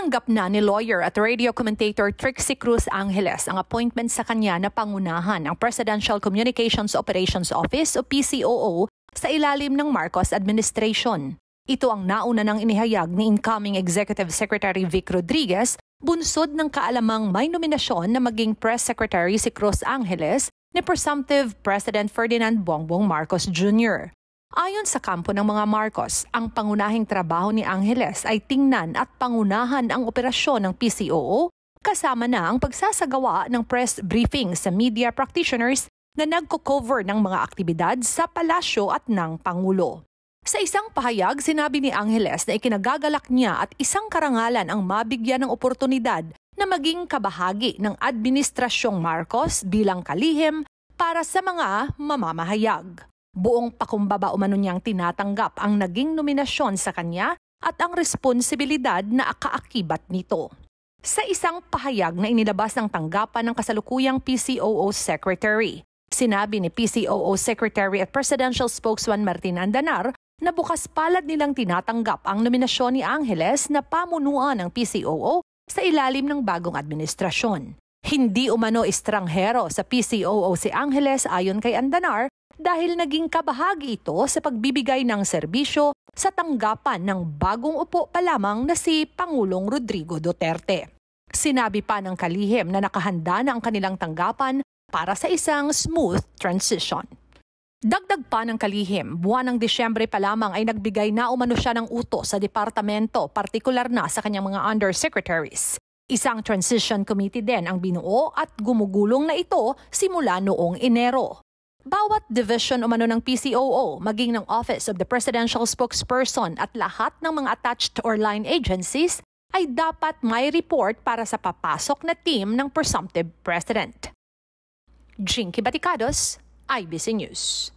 Tinanggap na ni lawyer at radio commentator Trixie Cruz Angeles ang appointment sa kanya na pangunahan ng Presidential Communications Operations Office o PCOO sa ilalim ng Marcos administration. Ito ang nauna ng inihayag ni incoming Executive Secretary Vic Rodriguez, bunsod ng kaalamang may nominasyon na maging Press Secretary si Cruz Angeles ni presumptive President Ferdinand Bongbong Marcos Jr. Ayon sa kampo ng mga Marcos, ang pangunahing trabaho ni Angeles ay tingnan at pangunahan ang operasyon ng PCOO kasama na ang pagsasagawa ng press briefing sa media practitioners na nagko-cover ng mga aktibidad sa palasyo at ng Pangulo. Sa isang pahayag, sinabi ni Angeles na ikinagagalak niya at isang karangalan ang mabigyan ng oportunidad na maging kabahagi ng Administrasyong Marcos bilang kalihim para sa mga mamamahayag. Buong pakumbaba umano niyang tinatanggap ang naging nominasyon sa kanya at ang responsibilidad na kaakibat nito. Sa isang pahayag na inilabas ng tanggapan ng kasalukuyang PCOO Secretary, sinabi ni PCOO Secretary at Presidential Spokesman Martin Andanar na bukas palad nilang tinatanggap ang nominasyon ni Angeles na pamunuan ng PCOO sa ilalim ng bagong administrasyon. Hindi umano estranghero sa PCOO si Angeles ayon kay Andanar dahil naging kabahagi ito sa pagbibigay ng serbisyo sa tanggapan ng bagong upo pa lamang na si Pangulong Rodrigo Duterte. Sinabi pa ng kalihim na nakahanda na ang kanilang tanggapan para sa isang smooth transition. Dagdag pa ng kalihim, buwan ng Disyembre pa lamang ay nagbigay na umano siya ng utos sa departamento, partikular na sa kanyang mga undersecretaries. Isang transition committee din ang binuo at gumugulong na ito simula noong Enero. Bawat division umano ng PCOO, maging ng Office of the Presidential Spokesperson at lahat ng mga attached or line agencies ay dapat may report para sa papasok na team ng presumptive president. Jinky Baticados, IBC News.